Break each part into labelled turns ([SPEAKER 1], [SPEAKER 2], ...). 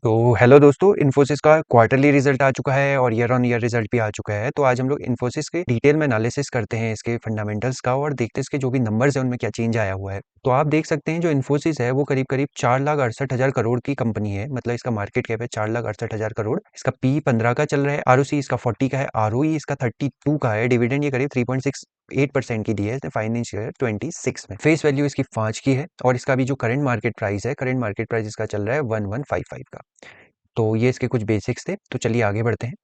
[SPEAKER 1] तो हेलो दोस्तों, इन्फोसिस का क्वार्टरली रिजल्ट आ चुका है और ईयर ऑन ईयर रिजल्ट भी आ चुका है। तो आज हम लोग इन्फोसिस के डिटेल में एनालिसिस करते हैं इसके फंडामेंटल्स का और देखते हैं इसके जो भी नंबर्स हैं उनमें क्या चेंज आया हुआ है। तो आप देख सकते हैं जो इन्फोसिस है वो करीब करीब 4,68,000 करोड़ की कंपनी है। मतलब इसका मार्केट कैप है 4,68,000 करोड़। इसका पी 15 का चल रहा है, आरओसी इसका 40 का है, आरओई इसका 32 का है, डिविडेंड ये करीब 3.68% की दी है इसने फाइनेंशियल ईयर 26 में। फेस वैल्यू इसकी 5 की है और इसका भी जो करंट मार्केट प्राइस है, करंट मार्केट प्राइस इसका चल रहा है 1155 का। तो ये इसके कुछ बेसिक्स थे। तो चलिए आगे बढ़ते हैं।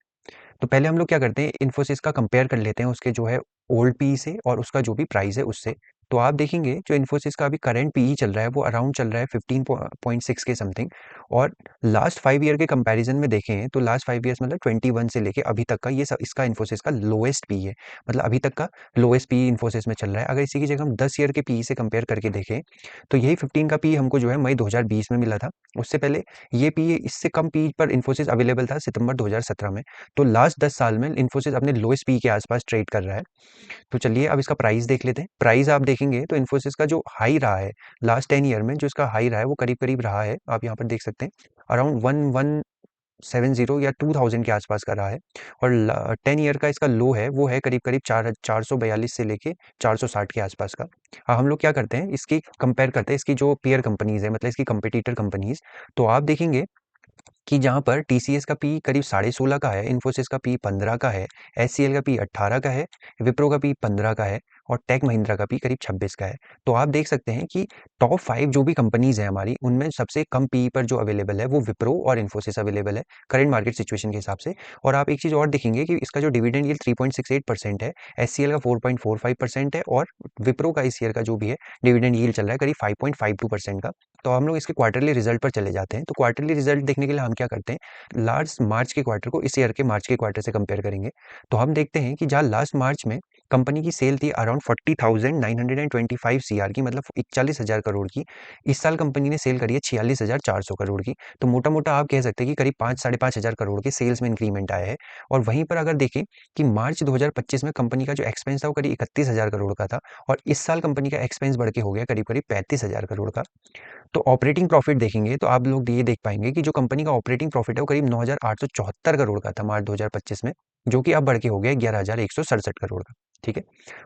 [SPEAKER 1] तो पहले हम लोग क्या करते हैं, इन्फोसिस का कंपेयर कर लेते हैं उसके जो है ओल्ड पी से और उसका जो भी प्राइस है उससे। तो आप देखेंगे जो इन्फोसिस का अभी करंट पी चल रहा है वो अराउंड चल रहा है 15.6 के समथिंग। और लास्ट 5 ईयर के कंपैरिजन में देखें तो लास्ट 5 ईयर्स मतलब 21 से लेके अभी तक का ये सब इसका इन्फोसिस का लोएस्ट पी है। मतलब अभी तक का लोएस्ट पी इन्फोसिस में चल रहा है। अगर इसी की जगह हम 10 ईयर के पी से कंपेयर करके देखें तो यही 15 का पी हमको जो है मई 2020 में मिला था। उससे पहले ये पी इससे कम पी पर इन्फोसिस अवेलेबल था सितंबर 2017 में। तो लास्ट 10 साल में इन्फोसिस अपने लोएस्ट पी के आसपास ट्रेड कर रहा है। तो चलिए अब इसका प्राइस देख लेते हैं। प्राइस आप देखेंगे तो इन्फोसिस का जो हाई रहा है लास्ट 10 ईयर में, जो इसका हाई रहा है वो करीब करीब रहा है, आप यहाँ पर देख सकते हैं अराउंड 1170 या 2000 के आसपास का रहा है। और 10 ईयर का इसका लो है वो है करीब करीब 442 से लेके 460 के आसपास का। अब हम लोग क्या करते हैं, इसकी कंपेयर करते हैं इसकी जो पीयर कंपनीज है, मतलब इसकी कंपिटिटर कंपनीज। तो आप देखेंगे कि जहाँ पर टीसीएस का पी करीब 16.5 का है, इन्फोसिस का पी 15 का है, एचसीएल का पी 18 का है, विप्रो का पी 15 का है और टेक महिंद्रा का पी करीब 26 का है। तो आप देख सकते हैं कि टॉप 5 जो भी कंपनीज हैं हमारी, उनमें सबसे कम पी पर जो अवेलेबल है वो विप्रो और इन्फोसिस अवेलेबल है करंट मार्केट सिचुएशन के हिसाब से। और आप एक चीज़ और देखेंगे कि इसका जो डिविडेंड यील्ड 3.68% है, एचसीएल का 4.45% है और विप्रो का इस ईयर का जो भी है डिविडेंड यील्ड चल रहा है करीब 5.52% का। तो हम लोग इसके क्वार्टरली रिजल्ट पर चले जाते हैं। तो क्वार्टरली रिजल्ट देखने के लिए हम क्या करते हैं, लास्ट मार्च के क्वार्टर को इस ईयर के मार्च के क्वार्टर से कंपेयर करेंगे। तो हम देखते हैं कि जहाँ लास्ट मार्च में कंपनी की सेल थी अराउंड 40,925 सीआर की, मतलब 41,000 करोड़ की। इस साल कंपनी ने सेल करी है 46,400 करोड़ की। तो मोटा मोटा आप कह सकते हैं कि करीब 5 साढ़े 5 हजार करोड़ के सेल्स में इंक्रीमेंट आया है। और वहीं पर अगर देखें कि मार्च 2025 में कंपनी का जो एक्सपेंस था वो करीब 31,000 करोड़ का था और इस साल कंपनी का एक्सपेंस बढ़ के हो गया करीब करीब 35,000 करोड़ का। तो ऑपरेटिंग प्रॉफिट देखेंगे तो आप लोग ये देख पाएंगे कि जो कंपनी का ऑपरेटिंग प्रॉफिट है वो करीब 9,874 करोड़ का था मार्च 2025 में, जो कि अब बढ़ के हो गया 11,167 करोड़ का। ठीक है।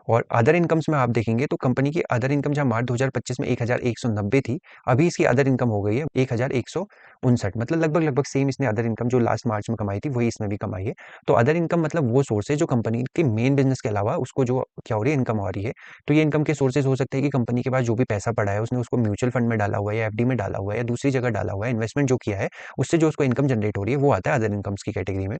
[SPEAKER 1] और अदर इनकम्स में आप देखेंगे तो कंपनी की अदर इनकम जहां मार्च 2025 में 1,190 थी, अभी इसकी अदर इनकम हो गई है 1,159। मतलब लगभग लगभग सेम इसने अदर इनकम जो लास्ट मार्च में कमाई थी वही इसमें भी कमाई है। तो अदर इनकम मतलब वो सोर्स है जो कंपनी के मेन बिजनेस के अलावा उसको जो क्या हो रही है, इनकम आ रही है। तो ये इनकम के सोर्सेज हो सकते हैं कि कंपनी के पास जो भी पैसा पड़ा है उसने उसको म्यूचुअल फंड में डाला हुआ है या एफडी में डाला हुआ है या दूसरी जगह डाला हुआ है, इन्वेस्टमेंट जो किया है उससे जो उसको इनकम जनरेट हो रही है वो आता है अदर इनकम्स की कैटेगरी में।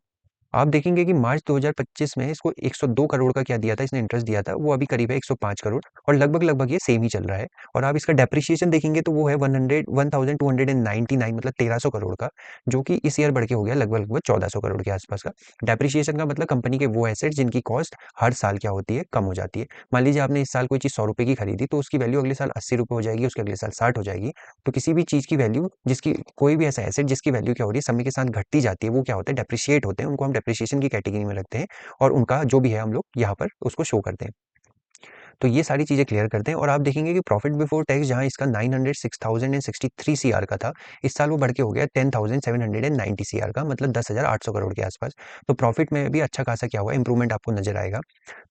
[SPEAKER 1] आप देखेंगे कि मार्च 2025 में इसको 102 करोड़ का क्या दिया था, इसने इंटरेस्ट दिया था, वो अभी करीब है 105 करोड़ और लगभग लगभग ये सेम ही चल रहा है। और आप इसका डेप्रिसिएशन देखेंगे तो वो है 100 1299, मतलब 1300 करोड़ का, जो कि इस ईयर बढ़ के हो गया लगभग लगभग 1400 करोड़ के आसपास का। डेप्रिसिएशन का मतलब कंपनी के वो एसेट जिनकी कॉस्ट हर साल क्या होती है, कम हो जाती है। मान लीजिए आपने इस साल कोई चीज़ 100 रुपये की खरीदी तो उसकी वैल्यू अगले साल 80 रुपये हो जाएगी, उसके अगले साल 60 हो जाएगी। तो किसी भी चीज़ की वैल्यू जिसकी कोई भी ऐसा एसेट जिसकी वैल्यू क्या हो रही है समय के साथ घटती जाती है वो क्या होता है, डेप्रिशिएट होते हैं, उनको हम डेप्रिसिएशन की कैटेगरी में रखते हैं और उनका जो भी है हम लोग यहाँ पर उसको शो करते हैं। तो ये सारी चीज़ें क्लियर करते हैं और आप देखेंगे कि प्रॉफिट बिफोर टैक्स जहाँ इसका 906,063 सीआर का था, इस साल वो बढ़ के हो गया 10,790 सीआर का, मतलब 10,800 करोड़ के आसपास। तो प्रॉफिट में भी अच्छा खासा क्या हुआ, इंप्रूवमेंट आपको नजर आएगा।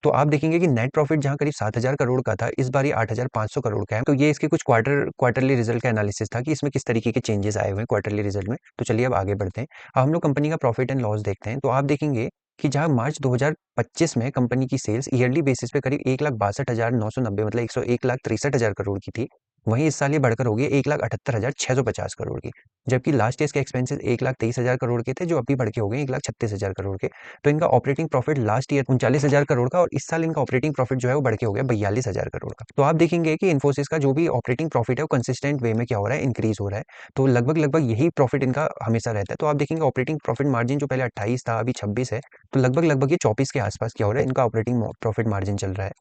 [SPEAKER 1] तो आप देखेंगे कि नेट प्रॉफिट जहाँ करीब 7,000 करोड़ का था इस बार ये 8,500 करोड़ का है। तो ये इसके कुछ क्वार्टरली रिजल्ट का एनालिसिस था कि इसमें किस तरीके के चेंजेस आए हुए हैं क्वार्टरली रिजल्ट में। तो चलिए अब आगे बढ़ते हैं। अब हम लोग कंपनी का प्रॉफिट एंड लॉस देखते हैं। तो आप देखेंगे कि जहाँ मार्च 2025 में कंपनी की सेल्स ईयरली बेसिस पे करीब 1,62,990, मतलब 1,63,000 करोड़ की थी, वहीं इस साल ये बढ़कर हो गई 1,78,650 करोड़ की। जबकि लास्ट ईयर के एक्सपेंसेस 1,23,000 करोड़ के थे जो अभी बढ़ के हो गए 1,36,000 करोड़ के। तो इनका operating profit last year 39,000 crore का और इस साल इनका ऑपरेटिंग प्रॉफिट जो है वो बढ़ के हो गया 42,000 करोड़ का। तो आप देखेंगे कि इन्फोसिस का जो भी ऑपरेटिंग प्रॉफिट है वो कंसिस्टेंट वे में क्या हो रहा है, इंक्रीज हो रहा है। तो लगभग लगभग यही प्रॉफिट इनका हमेशा रहता है। तो आप देखेंगे ऑपरेटिंग प्रॉफिट मार्जिन जो पहले 28 था अभी 26 है, तो लगभग लगभग ये 24 के आसपास क्या हो रहा है, इनका ऑपरेटिंग प्रॉफिट मार्जिन चल रहा है।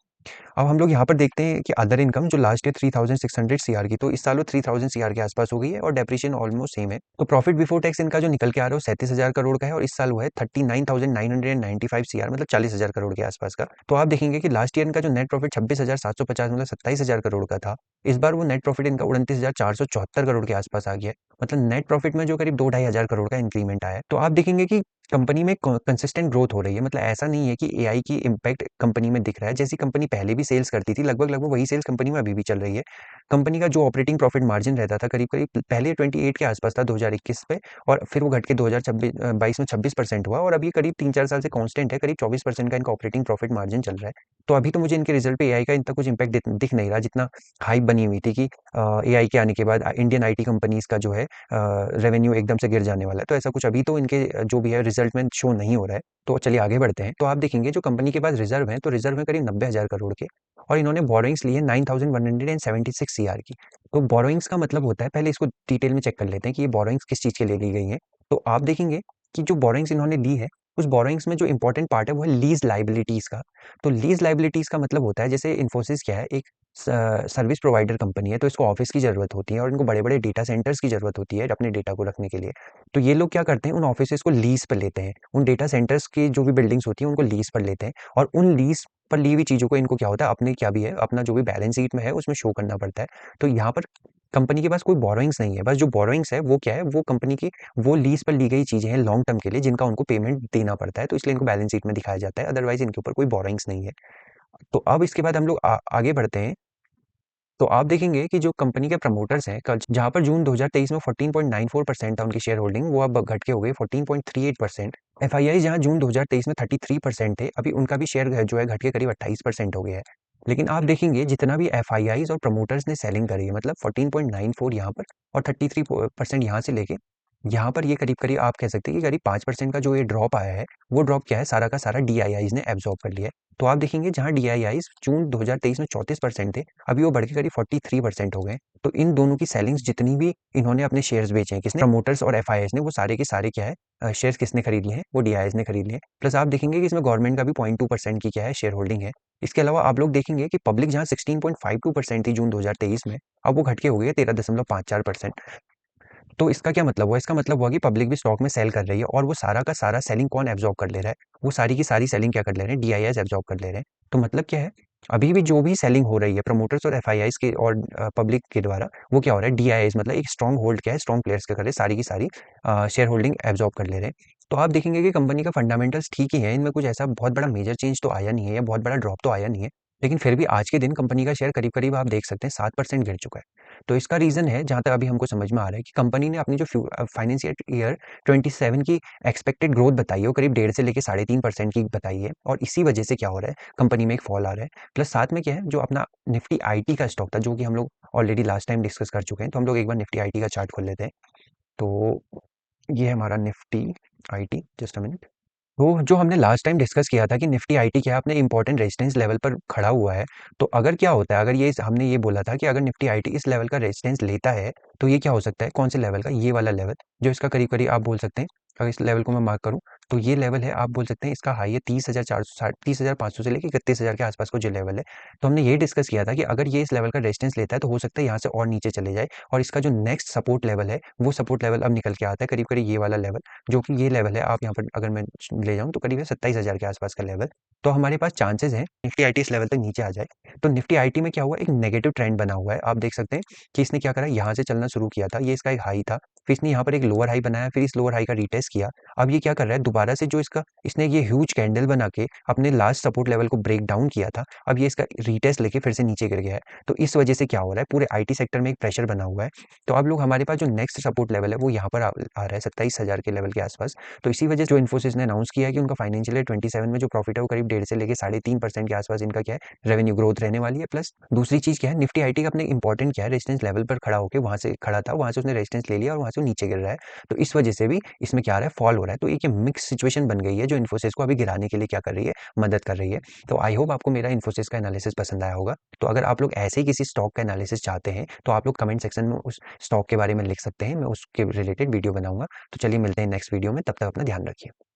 [SPEAKER 1] अब हम लोग यहाँ पर देखते हैं कि अदर इनकम जो लास्ट ईयर 3600 सीआर की, तो इस साल वो 3000 सीआर के आसपास हो गई है और डेप्रिसिएशन ऑलमोस्ट सेम है। तो प्रॉफिट बिफोर टैक्स इनका जो निकल के आ रहा है वो 37,000 करोड़ का है और इस साल वो है 39,995 सीआर, मतलब 40,000 करोड़ के आसपास का। तो आप देखेंगे कि लास्ट ईयर इनका जो नेट प्रॉफिट 26,750, मतलब 27,000 करोड़ का था, इस बार वो नेट प्रॉफिट इनका 29,474 करोड़ के आसपास आ गया है। मतलब नेट प्रॉफिट में जो करीब 2-2.5 हजार करोड़ का इंक्रीमेंट आया है। तो आप देखेंगे कि कंपनी में कंसिस्टेंट ग्रोथ हो रही है। मतलब ऐसा नहीं है कि एआई की इम्पैक्ट कंपनी में दिख रहा है। जैसी कंपनी पहले भी सेल्स करती थी, लगभग लगभग वही सेल्स कंपनी में अभी भी चल रही है। कंपनी का जो ऑपरेटिंग प्रॉफिट मार्जिन रहता था करीब करीब पहले 28 के आसपास था 2021 पे, और फिर वो घट के 2022 में 26% हुआ और अभी करीब 3-4 साल से कांस्टेंट है, करीब 24% का इनका ऑपरेटिंग प्रॉफिट मार्जिन चल रहा है। तो अभी तो मुझे इनके रिजल्ट पे एआई का इतना कुछ इम्पैक्ट दिख नहीं रहा जितना हाइप बनी हुई थी कि एआई के आने के बाद इंडियन आईटी कंपनीज का जो है रेवेन्यू एकदम से गिर जाने वाला है। तो ऐसा कुछ अभी तो इनके जो भी है रिजल्ट में शो नहीं हो रहा है। तो चलिए आगे बढ़ते हैं। तो आप देखेंगे जो कंपनी के पास रिजर्व है, तो रिजर्व है करीब 90,000 करोड़ के, और इन्होंने बोरोइंग्स ली है 9,176 सीआर की। तो बोरोइंग्स का मतलब होता है, पहले इसको डिटेल में चेक कर लेते हैं कि ये बोरोइंग्स किस चीज़ के लिए ली गई हैं। तो आप देखेंगे कि जो बोरोइंग्स इन्होंने ली है, उस बोरोइंग्स में जो इंपॉर्टेंट पार्ट है वो है लीज लाइबिलिटीज़ का। तो लीज लाइबिलिटीज़ का मतलब होता है, जैसे इन्फोसिस क्या है, एक सर्विस प्रोवाइडर कंपनी है, तो इसको ऑफिस की ज़रूरत होती है और इनको बड़े-बड़े डेटा सेंटर्स की ज़रूरत होती है अपने डेटा को रखने के लिए। तो ये लोग क्या करते हैं, उन ऑफिसेज़ को लीज़ पर लेते हैं। उन डेटा सेंटर्स की जो भी बिल्डिंग्स होती हैं उनको लीज़ पर लेते हैं, और उन लीज़ पर ली हुई चीज़ों को इनको क्या होता है, अपने क्या भी है, अपना जो भी बैलेंस शीट में है उसमें शो करना पड़ता है। तो यहाँ पर कंपनी के पास कोई बोरोइंग्स नहीं है, बस जो बोरोइंग्स है वो क्या है, वो कंपनी की वो लीज़ पर ली गई चीज़ें हैं लॉन्ग टर्म के लिए, जिनका उनको पेमेंट देना पड़ता है, तो इसलिए इनको बैलेंस शीट में दिखाया जाता है, अदरवाइज़ इनके ऊपर कोई बोरोइंग्स नहीं है। तो अब इसके बाद हम लोग आगे बढ़ते हैं। तो आप देखेंगे कि जो कंपनी के प्रमोटर्स हैं, कल जहाँ पर जून 2023 में 14.94% था उनकी शेयर होल्डिंग, वो अब घट के हो गई 14.38%। एफआईआई जहाँ जून 2023 में 33% थे, अभी उनका भी शेयर जो है घट के करीब 28% हो गया है। लेकिन आप देखेंगे जितना भी एफआईआईज और प्रमोटर्स ने सेलिंग करी है, मतलब 14.94 यहाँ पर और 33% यहाँ से लेके यहाँ पर, ये करीब करीब आप कह सकते हैं कि करीब 5% का जो ये ड्रॉप आया है, वो ड्रॉप क्या है, सारा का सारा डीआईआईज ने एब्जॉर्ब कर लिया है। तो आप देखेंगे जहाँ डीआईआईज जून 2023 में 34% थे, अभी वो बढ़ के करीब 43% हो गए। तो इन दोनों की सेलिंग्स जितनी भी इन्होंने अपने शेयर्स बेचे हैं, किसने, प्रमोटर्स और एफआईआईज ने, वो सारे के सारे क्या है, शेयर्स किसने खरीद लिए हैं, वो डीआईआईज ने खरीद लिए हैं। प्लस आप देखेंगे कि इसमें गवर्नमेंट का भी 0.2% की क्या है, शेयर होल्डिंग है। इसके अलावा आप लोग देखेंगे कि पब्लिक जहाँ 16.52% थी जून 2023 में, अब वो घट के हो गई है 13.54%। तो इसका क्या मतलब हुआ? इसका मतलब हुआ कि पब्लिक भी स्टॉक में सेल कर रही है, और वो सारा का सारा सेलिंग कौन एब्जॉर्ब कर ले रहा है? वो सारी की सारी सेलिंग क्या कर ले रहे हैं? डीआईआईज एब्जॉर्ब कर ले रहे हैं। तो मतलब क्या है? अभी भी जो भी सेलिंग हो रही है प्रमोटर्स और एफआईआईज के और पब्लिक के द्वारा, वो क्या हो रहा है? डीआईआईज, मतलब एक स्ट्रॉन्ग होल्ड क्या है? स्ट्रॉन्ग प्लेयर्स क्या कर रहे हैं? सारी की सारी शेयर होल्डिंग एब्जॉर्ब कर ले रहे हैं। तो आप देखेंगे कि कंपनी का फंडामेंटल्स ठीक ही है, इनमें कुछ ऐसा बहुत बड़ा मेजर चेंज तो आया नहीं है या बहुत बड़ा ड्रॉप तो आया नहीं है। लेकिन फिर भी आज के दिन कंपनी का शेयर करीब-करीब आप देख सकते हैं 7% गिर चुका है। तो इसका रीज़न है, जहाँ तक अभी हमको समझ में आ रहा है, कि कंपनी ने अपनी जो फाइनेंशियल ईयर 27 की एक्सपेक्टेड ग्रोथ बताई है, वो करीब 1.5 से लेके 3.5% की बताई है, और इसी वजह से क्या हो रहा है, कंपनी में एक फॉल आ रहा है। प्लस साथ में क्या है, जो अपना निफ्टी आईटी का स्टॉक था, जो कि हम लोग ऑलरेडी लास्ट टाइम डिस्कस कर चुके हैं, तो हम लोग एक बार निफ्टी आईटी का चार्ट खोल लेते हैं। तो ये है हमारा Nifty IT, just a minute. तो जो हमने लास्ट टाइम डिस्कस किया था कि निफ्टी आईटी क्या है, अपने इंपॉर्टेंट रेजिस्टेंस लेवल पर खड़ा हुआ है। तो अगर क्या होता है, अगर ये हमने ये बोला था कि अगर निफ्टी आईटी इस लेवल का रेजिस्टेंस लेता है, तो ये क्या हो सकता है, कौन से लेवल का, ये वाला लेवल, जो इसका करीब करीब आप बोल सकते हैं, अगर इस लेवल को मैं मार्क करूं, तो ये लेवल है, आप बोल सकते हैं इसका हाई है 30,460, 30,500 से लेकर 31,000 के आसपास को जो लेवल है। तो हमने ये डिस्कस किया था कि अगर ये इस लेवल का रेजिस्टेंस लेता है, तो हो सकता है यहाँ से और नीचे चले जाए, और इसका जो नेक्स्ट सपोर्ट लेवल है, वो सपोर्ट लेवल अब निकल के आता है करीब करीब ये वाला लेवल, जो कि ये लेवल है, आप यहाँ पर अगर मैं ले जाऊँ तो करीब है 27,000 के आसपास का लेवल। तो हमारे पास चांसेस हैं निफ्टी आईटी इस लेवल तक नीचे आ जाए। तो निफ्टी आईटी में क्या हुआ, एक नेगेटिव ट्रेंड बना हुआ है, आप देख सकते हैं कि इसने क्या करा, यहाँ से चलना शुरू किया था, ये इसका एक हाई था, फिर इसने यहाँ पर एक लोअर हाई बनाया, फिर इस लोअर हाई का रीटेस्ट किया। अब ये क्या कर रहा है, दोबारा से जो इसका, इसने ये ह्यूज कैंडल बना के अपने लास्ट सपोर्ट लेवल को ब्रेक डाउन किया था, अब ये इसका रीटेस्ट लेके फिर से नीचे गिर गया है। तो इस वजह से क्या हो रहा है, पूरे आईटी सेक्टर में एक प्रेशर बना हुआ है। तो अब लोग, हमारे पास जो नेक्स्ट सपोर्ट लेवल है वो यहाँ पर आ रहा है 27,000 के लेवल के आसपास। तो इसी वजह से जो इन्फोसिस ने अनाउंस किया है कि उनका फाइनेंशियल ईयर 27 में जो प्रॉफिट है वो करीब 1.5 से लेके 3.5% के आसपास इनका क्या है, रेवेन्यू ग्रोथ रहने वाली है। प्लस दूसरी चीज क्या है, निफ्टी आईटी का अपने इंपॉर्टेंट क्या है, रेजिस्टेंस लेवल पर खड़ा होकर, वहां से खड़ा था, वहां से उसने रेजिस्टेंस ले लिया और वहां से नीचे गिर रहा है। तो इस वजह से भी इसमें क्या आ रहा है, फॉल हो रहा है। तो एक मिक्स सिचुएशन बन गई है, जो इन्फोसिस को अभी गिराने के लिए क्या कर रही है, मदद कर रही है। तो आई होप आपको मेरा इन्फोसिस का एनालिसिस पसंद आया होगा। तो अगर आप लोग ऐसे ही किसी स्टॉक का एनालिसिस चाहते हैं, तो आप लोग कमेंट सेक्शन में उस स्टॉक के बारे में लिख सकते हैं, मैं उसके रिलेटेड वीडियो बनाऊंगा। तो चलिए मिलते हैं नेक्स्ट वीडियो में, तब तक अपना ध्यान रखिए।